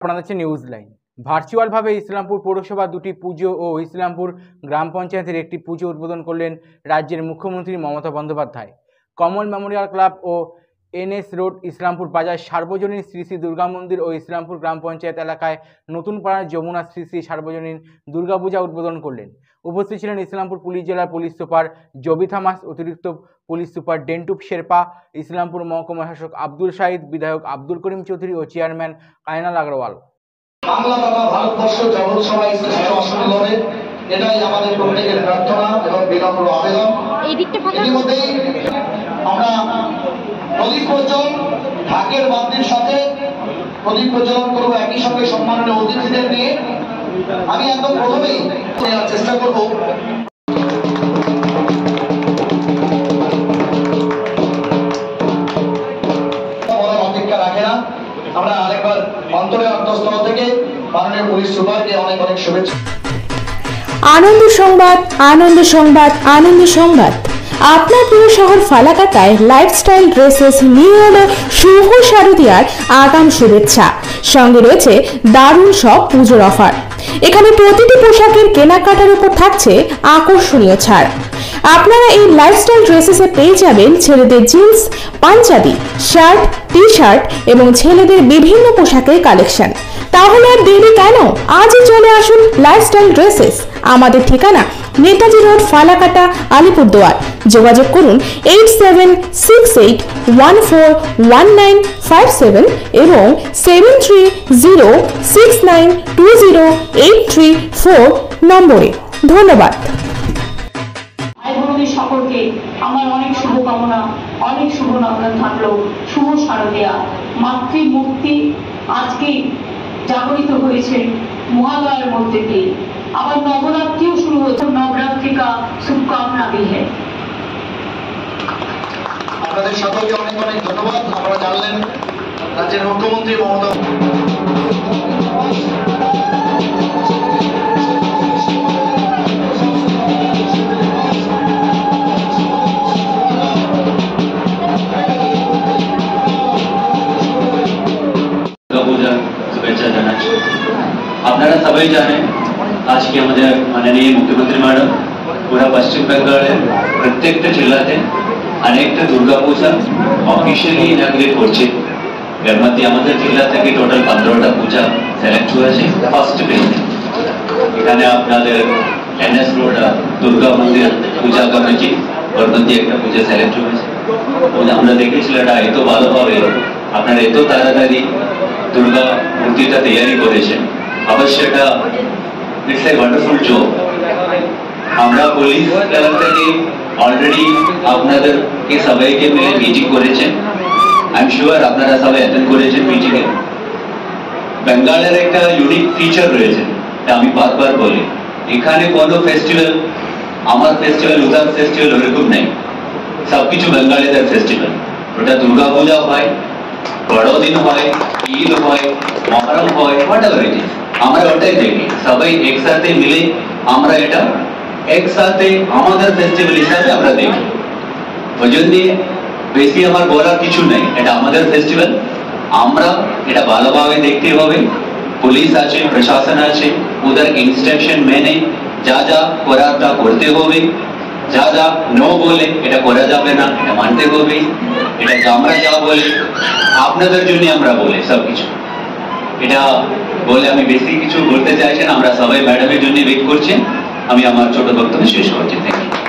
আপনাদের news line ভার্চুয়ালভাবে Islampur পৌরসভা দুটি পুজো ও ইসলামপুর গ্রাম পঞ্চায়েতের একটি পুজো উদ্বোধন করলেন রাজ্যের মুখ্যমন্ত্রী মমতা বন্দ্যোপাধ্যায়। কমল মেমোরিয়াল ক্লাব ও এনএস রোড ইসলামপুর বাজার সার্বজনীন শ্রী শ্রী দুর্গা মন্দির ও ইসলামপুর গ্রাম পঞ্চায়েত এলাকায় নতুন পাড়ার যমুনা শ্রী শ্রী সার্বজনীন দুর্গাপূজা উদ্বোধন করলেন। উপস্থিত ছিলেন ইসলামপুর পুলিশ জেলার পুলিশ সুপার জবি থামাস, অতিরিক্ত পুলিশ সুপার ডেন্টুপ শেরপা, ইসলামপুর মহকুমা শাসক আব্দুল শাহিদ, বিধায়ক আব্দুল করিম চৌধুরী ও চেয়ারম্যান কায়নাল আগরওয়াল। বাংলা তথা ভারতবর্ষ জগৎ সবাই শ্রেষ্ঠ অসুবিধা হবে, এটাই আমাদের প্রত্যেকের প্রার্থনা এবং বিনম্র আবেদন। ইতিমধ্যেই আমরা প্রদীপ প্রজ্বলন ঢাকের বাদ্যের সাথে প্রদীপ প্রজ্বলন করব, একই সঙ্গে সম্মানীয় অতিথিদের নিয়ে। আমি একদম প্রথমেই চেষ্টা করব অপেক্ষা রাখে না। আমরা আরেকবার অন্তরে অন্তঃস্থল থেকে মাননীয় পুলিশ সুপারকে অনেক অনেক শুভেচ্ছা। আনন্দ সংবাদ, আনন্দ সংবাদ, আনন্দ সংবাদ। আপনার প্রিয় শহর ফালাকাটায় লাইফস্টাইল ড্রেসেস নিয়ে এলো শুভ শারদীয়ার আগাম শুভেচ্ছা। সঙ্গে রয়েছে দারুণ সব পুজোর অফার। এখানে প্রতিটি পোশাকের কেনাকাটার উপর থাকছে আকর্ষণীয় ছাড়। আপনারা এই লাইফস্টাইল ড্রেসেসে পেয়ে যাবেন ছেলেদের jeans, panjabi, shirt, T shirt এবং ছেলেদের বিভিন্ন পোশাকের কালেকশন। তাহলে আর দেরি কেন? আজই চলে আসুন লাইফস্টাইল ড্রেসেস। আমাদের ঠিকানা নেতাজি রোড, ফালাকাটা, আলিপুরদুয়ার। যোগাযোগ করুন 8766141957 এবং 7306920834 নম্বরে। ধন্যবাদ। সকলকে আমার অনেক শুভকামনা, অনেক শুভনন্দন থাকলো। শুভ শারদীয়া মাতৃ মুক্তি আজকেই জাগরিত হয়েছে মহালয়ার মধ্যে দিয়ে। আবার নবরাত্রিও শুরু হচ্ছে, নবরাত্রি কা শুভকামনা भी है। আপনাদের সকলকে অনেক অনেক ধন্যবাদ। আপনারা জানলেন রাজ্যের মুখ্যমন্ত্রী মমতা शुभेच्छा জানাচ্ছি। আপনারা সবাই জানেন আজকে আমাদের মাননীয় মুখ্যমন্ত্রী ম্যাডাম পুরা পশ্চিম বেঙ্গলের প্রত্যেকটা জেলাতে অনেকটা দুর্গাপূজা অফিসিয়ালি ইনাগ্রেট করছে। এর মধ্যে আমাদের জেলা থেকে টোটাল 15টা পূজা সিলেক্ট হয়েছে ফার্স্ট পেজে। এখানে আপনাদের এনএস রোড দুর্গা মন্দির পূজা কমিটি ওর মধ্যে একটা পূজা সিলেক্ট হয়েছে। আমরা দেখেছিলাম এটা এত ভালোভাবে আপনারা এত তাড়াতাড়ি দুর্গা মূর্তিটা তৈরি করেছেন। অবশ্যই এটা ইটস এ ওয়ান্ডারফুল জব। আমরা পুলিশ লেভেল থেকে অলরেডি আপনাদেরকে সবাইকে মিলে মিটিং করেছেন। আই এম শিওর আপনারা সবাই অ্যাটেন্ড করেছেন মিটিংয়ে। বেঙ্গলের একটা ইউনিক ফিচার রয়েছে, আমি বারবার বলি, এখানে কোনো ফেস্টিভ্যাল আমার ফেস্টিভ্যাল উদার ফেস্টিভ্যাল ওরকম নেই। সবকিছু বেঙ্গলিদের ফেস্টিভ্যাল। ওটা দুর্গা পূজা হয়, বড়দিন হয়, ঈদ হয়, মহরম হয়, হোয়াটএভার ইট ইজ, আমরা ওটাই দেখি। সবাই একসাথে মিলে আমরা এটা একসাথে আমাদের ফেস্টিভ্যাল হিসাবে আমরা দেখি। ওই জন্য বেশি আমার বলার কিছু নেই, এটা আমাদের ফেস্টিভ্যাল, আমরা এটা ভালোভাবে দেখতে হবে। পুলিশ আছে, প্রশাসন আছে, ওদের ইনস্ট্রাকশন মেনে যা যা করার তা করতে হবে। যা যা নো বলে এটা করা যাবে না, এটা মানতে হবে। এটা আমরা যা বলি আপনাদের জন্য আমরা বলি সবকিছু। এটা বলে আমি বেশি কিছু বলতে চাইছি না, আমরা সবাই ম্যাডামের জন্য ওয়েট করছি। আমি আমার ছোট বক্তব্য শেষ করছি। Thank you.